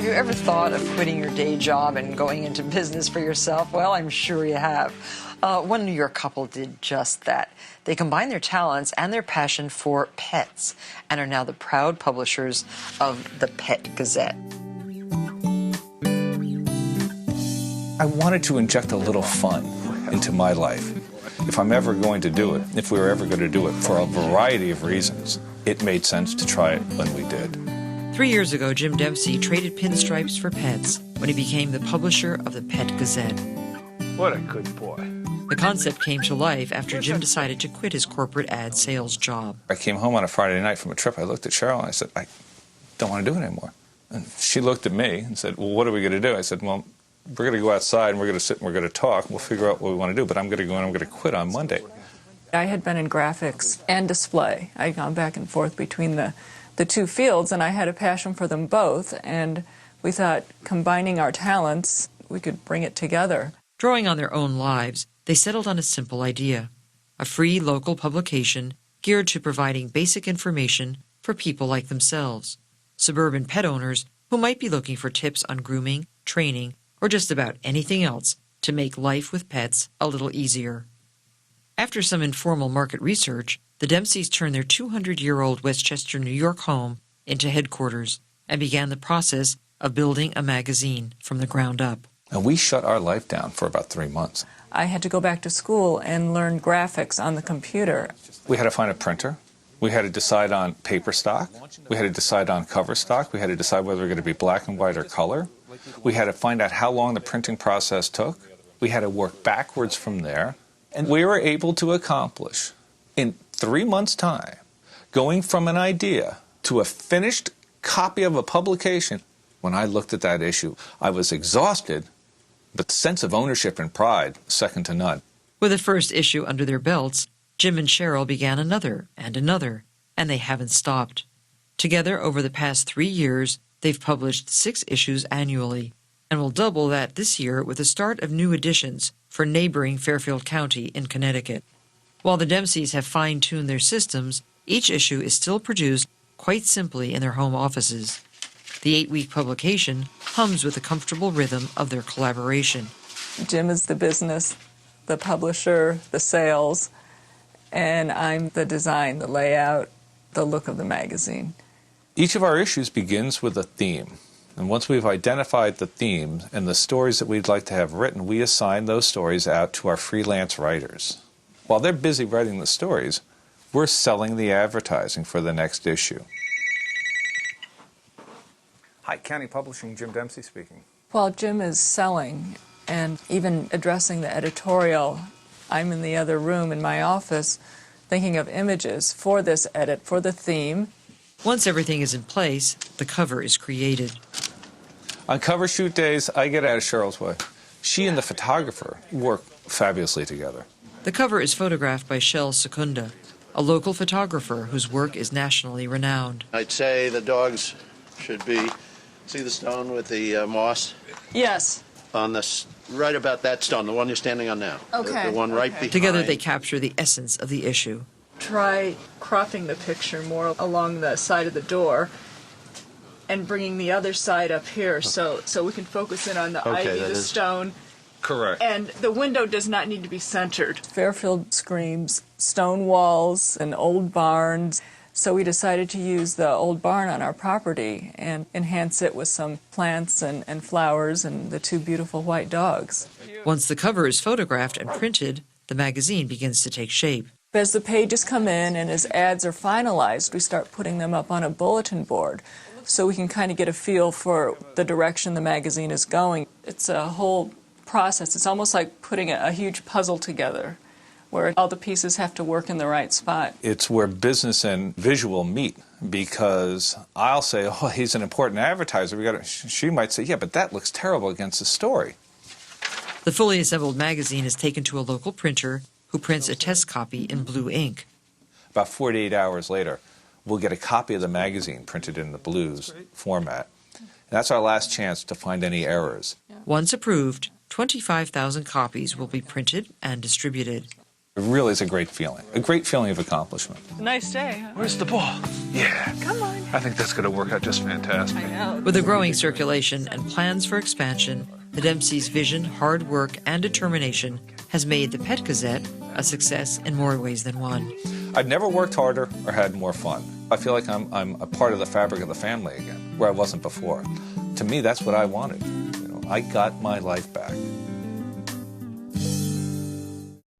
Have you ever thought of quitting your day job and going into business for yourself? Well, I'm sure you have. One New York couple did just that. They combined their talents and their passion for pets and are now the proud publishers of the Pet Gazette. I wanted to inject a little fun into my life. If I'm ever going to do it, if we were ever going to do it, for a variety of reasons, it made sense to try it when we did. 3 years ago, Jim Dempsey traded pinstripes for pets when he became the publisher of the Pet Gazette. What a good boy. The concept came to life after Jim decided to quit his corporate ad sales job. I came home on a Friday night from a trip. I looked at Cheryl and I said, I don't want to do it anymore. And she looked at me and said, well, what are we going to do? I said, well, we're going to go outside and we're going to sit and we're going to talk. We'll figure out what we want to do, but I'm going to go and I'm going to quit on Monday. I had been in graphics and display. I'd gone back and forth between the two fields, and I had a passion for them both, and we thought combining our talents, we could bring it together. Drawing on their own lives, they settled on a simple idea: a free local publication geared to providing basic information for people like themselves, suburban pet owners who might be looking for tips on grooming, training, or just about anything else to make life with pets a little easier. After some informal market research, the Dempseys turned their 200-year-old Westchester, New York home into headquarters and began the process of building a magazine from the ground up. And we shut our life down for about 3 months. I had to go back to school and learn graphics on the computer. We had to find a printer. We had to decide on paper stock. We had to decide on cover stock. We had to decide whether we were going to be black and white or color. We had to find out how long the printing process took. We had to work backwards from there. And we were able to accomplish, in 3 months' time, going from an idea to a finished copy of a publication. When I looked at that issue, I was exhausted, but the sense of ownership and pride, second to none. With the first issue under their belts, Jim and Cheryl began another, and they haven't stopped. Together, over the past 3 years, they've published 6 issues annually, and will double that this year with the start of new editions for neighboring Fairfield County in Connecticut. While the Dempseys have fine-tuned their systems, each issue is still produced quite simply in their home offices. The 8-week publication hums with the comfortable rhythm of their collaboration. Jim is the business, the publisher, the sales, and I'm the design, the layout, the look of the magazine. Each of our issues begins with a theme. And once we've identified the themes and the stories that we'd like to have written, we assign those stories out to our freelance writers. While they're busy writing the stories, we're selling the advertising for the next issue. Hi, County Publishing, Jim Dempsey speaking. While Jim is selling and even addressing the editorial, I'm in the other room in my office thinking of images for this edit, for the theme. Once everything is in place, the cover is created. On cover shoot days, I get out of Cheryl's way. She and the photographer work fabulously together. The cover is photographed by Shel Secunda, a local photographer whose work is nationally renowned. I'd say the dogs should be, see the stone with the moss? Yes. On this, right about that stone, the one you're standing on now. Okay. The one right behind. Together they capture the essence of the issue. Try cropping the picture more along the side of the door and bringing the other side up here so we can focus in on the ivy, the stone. Correct. And the window does not need to be centered. Fairfield screams stone walls and old barns. So we decided to use the old barn on our property and enhance it with some plants and flowers and the 2 beautiful white dogs. Once the cover is photographed and printed, the magazine begins to take shape. As the pages come in and as ads are finalized, we start putting them up on a bulletin board so we can kind of get a feel for the direction the magazine is going. It's a whole process. It's almost like putting a huge puzzle together where all the pieces have to work in the right spot. It's where business and visual meet, because I'll say, oh, he's an important advertiser. She might say, yeah, but that looks terrible against the story. The fully assembled magazine is taken to a local printer who prints a test copy in blue ink. About 48 hours later, we'll get a copy of the magazine printed in the blues format. And that's our last chance to find any errors. Once approved, 25,000 copies will be printed and distributed. It really is a great feeling of accomplishment. Nice day, huh? Where's the ball? Yeah. Come on. I think that's going to work out just fantastic. I know. With a growing circulation and plans for expansion, the Dempsey's vision, hard work, and determination has made the Pet Gazette a success in more ways than one. I've never worked harder or had more fun. I feel like I'm a part of the fabric of the family again, where I wasn't before. To me, that's what I wanted. I got my life back.